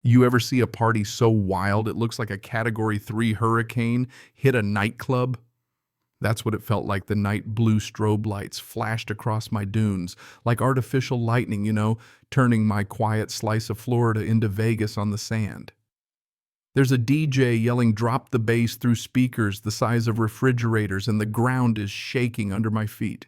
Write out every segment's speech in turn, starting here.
You ever see a party so wild it looks like a Category 3 hurricane hit a nightclub? That's what it felt like the night blue strobe lights flashed across my dunes, like artificial lightning, turning my quiet slice of Florida into Vegas on the sand. There's a DJ yelling drop the bass through speakers the size of refrigerators, and the ground is shaking under my feet.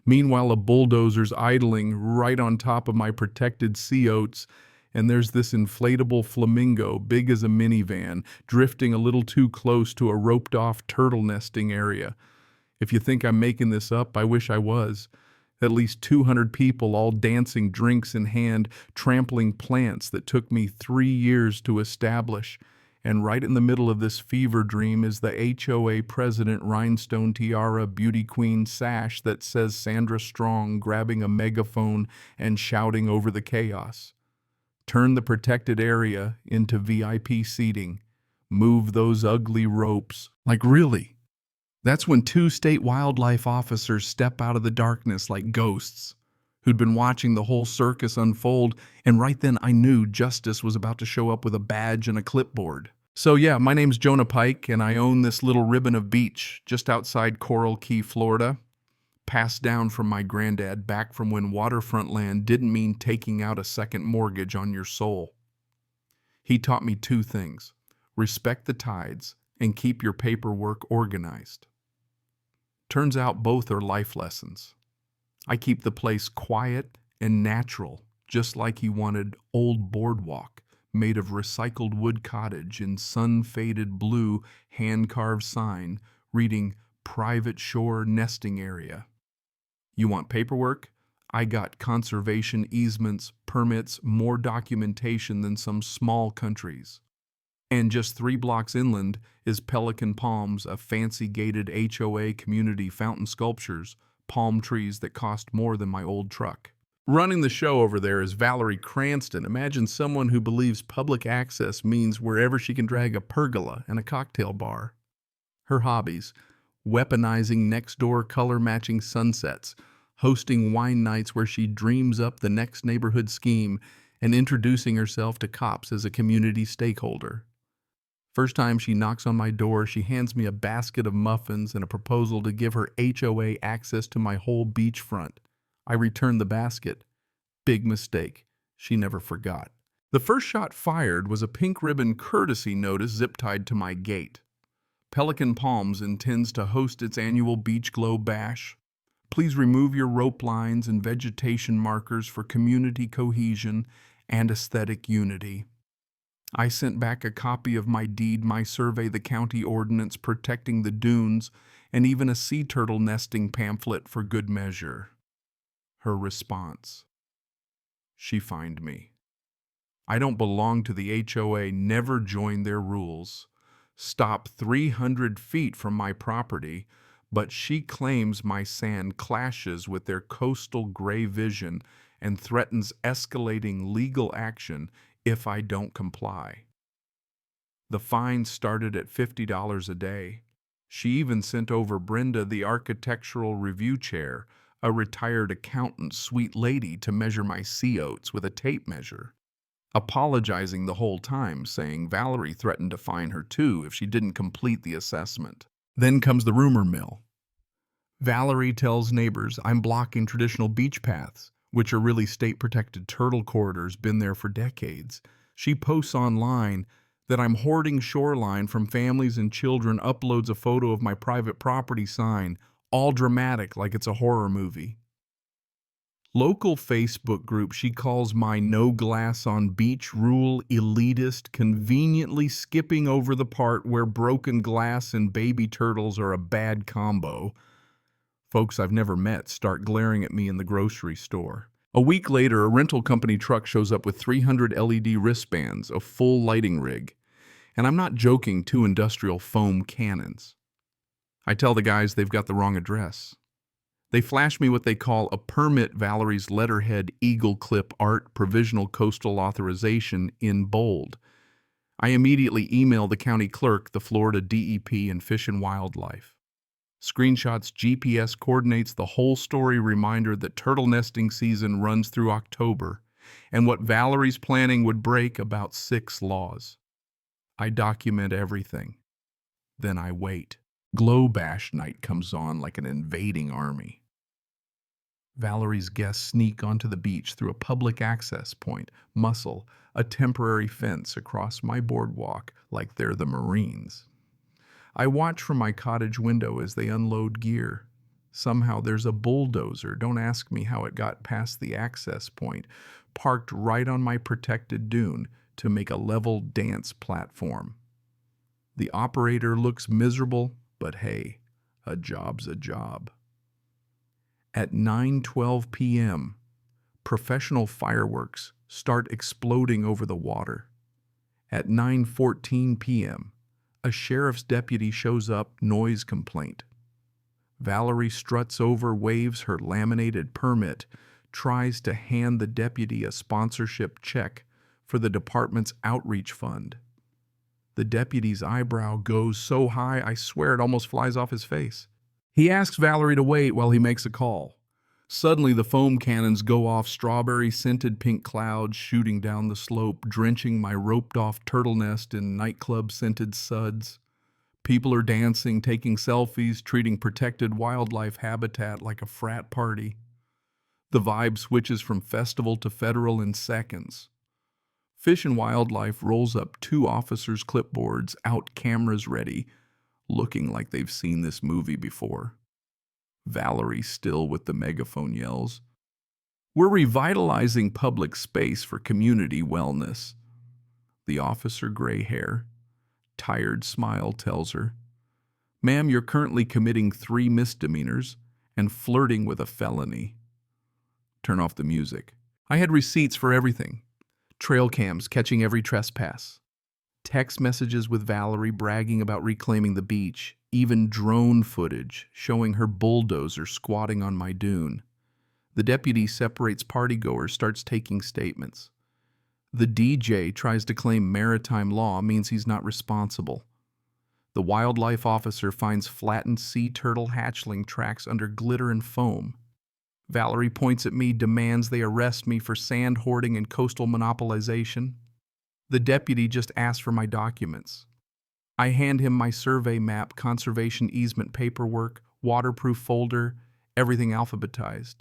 Meanwhile, a bulldozer's idling right on top of my protected sea oats, and there's this inflatable flamingo, big as a minivan, drifting a little too close to a roped-off turtle nesting area. If you think I'm making this up, I wish I was. At least 200 people all dancing, drinks in hand, trampling plants that took me 3 years to establish. And right in the middle of this fever dream is the HOA president rhinestone tiara beauty queen sash that says Sandra Strong grabbing a megaphone and shouting over the chaos. Turn the protected area into VIP seating. Move those ugly ropes. Like really? That's when 2 state wildlife officers step out of the darkness like ghosts, who'd been watching the whole circus unfold, and right then I knew justice was about to show up with a badge and a clipboard. So yeah, my name's Jonah Pike, and I own this little ribbon of beach just outside Coral Key, Florida, passed down from my granddad back from when waterfront land didn't mean taking out a second mortgage on your soul. He taught me 2 things: respect the tides and keep your paperwork organized. Turns out both are life lessons. I keep the place quiet and natural, just like he wanted. Old boardwalk made of recycled wood cottage in sun-faded blue hand-carved sign reading private shore nesting area. You want paperwork? I got conservation easements, permits, more documentation than some small countries. And just 3 blocks inland is Pelican Palms, a fancy gated HOA community fountain sculptures, palm trees that cost more than my old truck. Running the show over there is Valerie Cranston. Imagine someone who believes public access means wherever she can drag a pergola and a cocktail bar. Her hobbies: weaponizing next-door color-matching sunsets, hosting wine nights where she dreams up the next neighborhood scheme, and introducing herself to cops as a community stakeholder. First time she knocks on my door, she hands me a basket of muffins and a proposal to give her HOA access to my whole beachfront. I return the basket. Big mistake. She never forgot. The first shot fired was a pink ribbon courtesy notice zip-tied to my gate. Pelican Palms intends to host its annual Beach Glow Bash. Please remove your rope lines and vegetation markers for community cohesion and aesthetic unity. I sent back a copy of my deed, my survey, the county ordinance protecting the dunes, and even a sea turtle nesting pamphlet for good measure. Her response: she fined me. I don't belong to the HOA, never join their rules. Stop 300 feet from my property, but she claims my sand clashes with their coastal gray vision and threatens escalating legal action if I don't comply. The fine started at $50 a day. She even sent over Brenda, the architectural review chair, a retired accountant sweet lady, to measure my sea oats with a tape measure, apologizing the whole time, saying Valerie threatened to fine her too if she didn't complete the assessment. Then comes the rumor mill. Valerie tells neighbors I'm blocking traditional beach paths, which are really state-protected turtle corridors, been there for decades. She posts online that I'm hoarding shoreline from families and children, uploads a photo of my private property sign, all dramatic like it's a horror movie. Local Facebook group she calls my no glass on beach rule elitist, conveniently skipping over the part where broken glass and baby turtles are a bad combo. Folks I've never met start glaring at me in the grocery store. A week later, a rental company truck shows up with 300 LED wristbands, a full lighting rig. And I'm not joking, 2 industrial foam cannons. I tell the guys they've got the wrong address. They flash me what they call a permit, Valerie's letterhead eagle clip art provisional coastal authorization in bold. I immediately email the county clerk, the Florida DEP, and Fish and Wildlife. Screenshots, GPS coordinates, the whole story, reminder that turtle nesting season runs through October, And what Valerie's planning would break about 6 laws. I document everything. Then I wait. Glow Bash night comes on like an invading army. Valerie's guests sneak onto the beach through a public access point, muscle a temporary fence across my boardwalk like they're the Marines. I watch from my cottage window as they unload gear. Somehow there's a bulldozer, don't ask me how it got past the access point, parked right on my protected dune to make a level dance platform. The operator looks miserable, but hey, a job's a job. At 9:12 p.m., professional fireworks start exploding over the water. At 9:14 p.m., a sheriff's deputy shows up, noise complaint. Valerie struts over, waves her laminated permit, tries to hand the deputy a sponsorship check for the department's outreach fund. The deputy's eyebrow goes so high, I swear it almost flies off his face. He asks Valerie to wait while he makes a call. Suddenly, the foam cannons go off, strawberry-scented pink clouds shooting down the slope, drenching my roped-off turtle nest in nightclub-scented suds. People are dancing, taking selfies, treating protected wildlife habitat like a frat party. The vibe switches from festival to federal in seconds. Fish and Wildlife rolls up 2 officers' clipboards, out cameras ready, looking like they've seen this movie before. Valerie, still with the megaphone, yells, "We're revitalizing public space for community wellness." The officer, gray hair, tired smile, tells her, "Ma'am, you're currently committing 3 misdemeanors and flirting with a felony." Turn off the music. I had receipts for everything. Trail cams catching every trespass. Text messages with Valerie bragging about reclaiming the beach. Even drone footage showing her bulldozer squatting on my dune. The deputy separates partygoers, starts taking statements. The DJ tries to claim maritime law means he's not responsible. The wildlife officer finds flattened sea turtle hatchling tracks under glitter and foam. Valerie points at me, demands they arrest me for sand hoarding and coastal monopolization. The deputy just asks for my documents. I hand him my survey map, conservation easement paperwork, waterproof folder, everything alphabetized.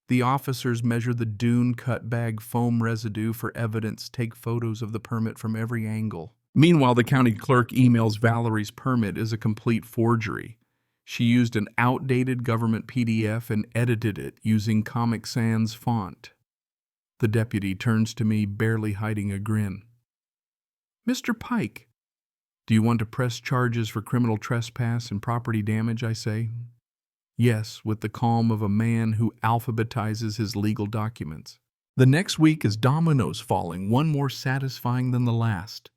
The officers measure the dune cut bag foam residue for evidence, take photos of the permit from every angle. Meanwhile, the county clerk emails Valerie's permit is a complete forgery. She used an outdated government PDF and edited it using Comic Sans font. The deputy turns to me, barely hiding a grin. "Mr. Pike, do you want to press charges for criminal trespass and property damage?" I say. Yes, with the calm of a man who alphabetizes his legal documents. The next week is dominoes falling, one more satisfying than the last.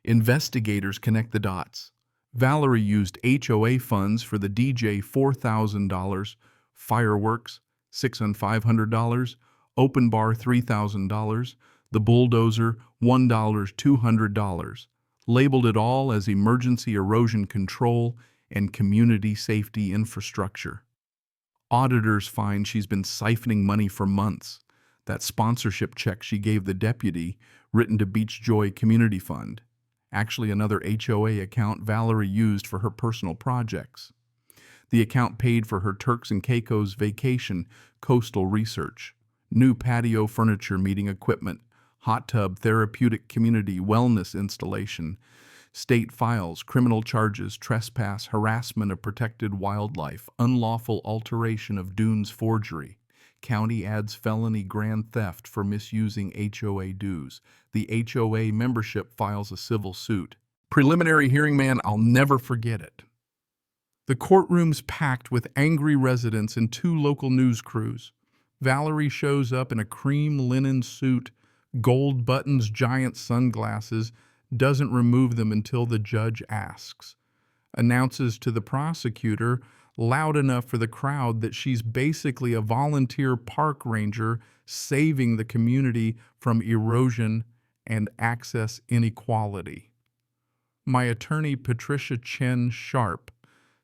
Investigators connect the dots. Valerie used HOA funds for the DJ $4,000, fireworks $6,500, open bar $3,000, the bulldozer $1, $200. Labeled it all as emergency erosion control and community safety infrastructure. Auditors find she's been siphoning money for months. That sponsorship check she gave the deputy, written to Beach Joy Community Fund, actually another HOA account Valerie used for her personal projects. The account paid for her Turks and Caicos vacation, coastal research, new patio furniture meeting equipment, hot tub therapeutic community wellness installation, state files, criminal charges, trespass, harassment of protected wildlife, unlawful alteration of dunes forgery. County adds felony grand theft for misusing HOA dues. The HOA membership files a civil suit. Preliminary hearing, man, I'll never forget it. The courtroom's packed with angry residents and 2 local news crews. Valerie shows up in a cream linen suit, gold buttons, giant sunglasses, doesn't remove them until the judge asks. Announces to the prosecutor, loud enough for the crowd, that she's basically a volunteer park ranger saving the community from erosion and access inequality. My attorney, Patricia Chen Sharp,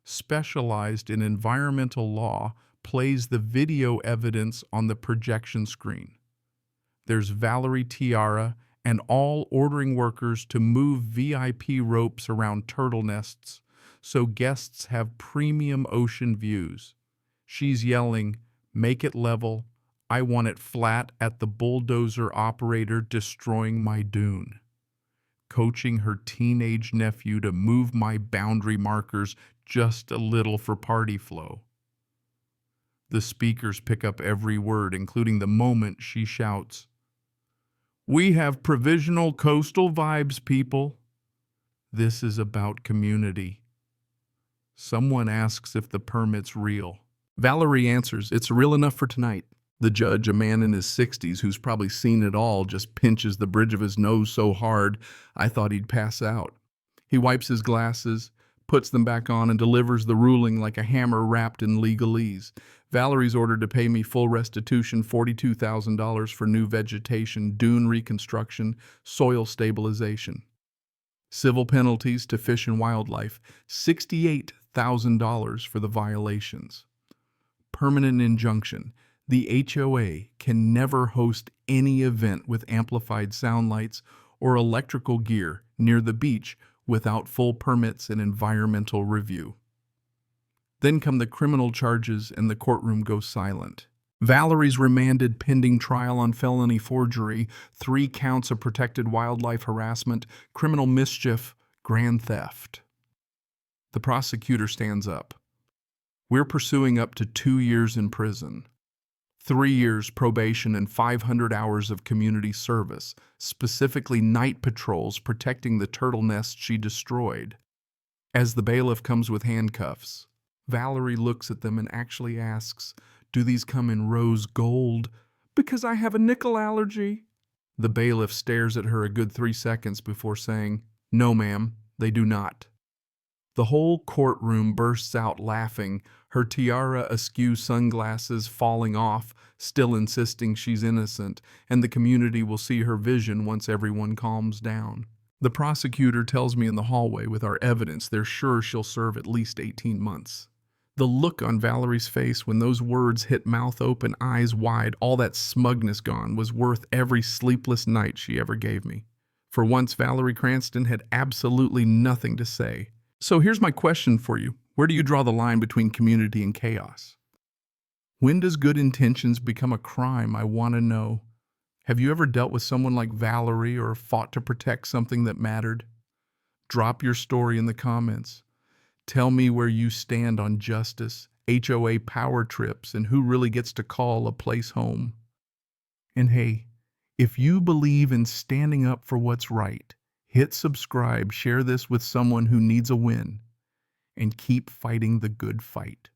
specialized in environmental law, plays the video evidence on the projection screen. There's Valerie Tiara and all ordering workers to move VIP ropes around turtle nests so guests have premium ocean views. She's yelling, "Make it level. I want it flat," at the bulldozer operator destroying my dune. Coaching her teenage nephew to move my boundary markers just a little for party flow. The speakers pick up every word, including the moment she shouts, "We have provisional coastal vibes, people." This is about community. Someone asks if the permit's real. Valerie answers, "It's real enough for tonight." The judge, a man in his 60s who's probably seen it all, just pinches the bridge of his nose so hard I thought he'd pass out. He wipes his glasses, puts them back on, and delivers the ruling like a hammer wrapped in legalese. Valerie's ordered to pay me full restitution, $42,000 for new vegetation, dune reconstruction, soil stabilization. Civil penalties to Fish and Wildlife, $68,000 for the violations. Permanent injunction. The HOA can never host any event with amplified sound lights or electrical gear near the beach without full permits and environmental review. Then come the criminal charges and the courtroom goes silent. Valerie's remanded pending trial on felony forgery, 3 counts of protected wildlife harassment, criminal mischief, grand theft. The prosecutor stands up. We're pursuing up to 2 years in prison. 3 years probation and 500 hours of community service, specifically night patrols protecting the turtle nest she destroyed. As the bailiff comes with handcuffs, Valerie looks at them and actually asks, "Do these come in rose gold?" "Because I have a nickel allergy." The bailiff stares at her a good 3 seconds before saying, "No, ma'am, they do not." The whole courtroom bursts out laughing, her tiara askew, sunglasses falling off, still insisting she's innocent, and the community will see her vision once everyone calms down. The prosecutor tells me in the hallway with our evidence they're sure she'll serve at least 18 months. The look on Valerie's face when those words hit mouth open, eyes wide, all that smugness gone, was worth every sleepless night she ever gave me. For once, Valerie Cranston had absolutely nothing to say. So here's my question for you. Where do you draw the line between community and chaos? When does good intentions become a crime? I want to know. Have you ever dealt with someone like Valerie or fought to protect something that mattered? Drop your story in the comments. Tell me where you stand on justice, HOA power trips, and who really gets to call a place home. And hey, if you believe in standing up for what's right, hit subscribe, share this with someone who needs a win, and keep fighting the good fight.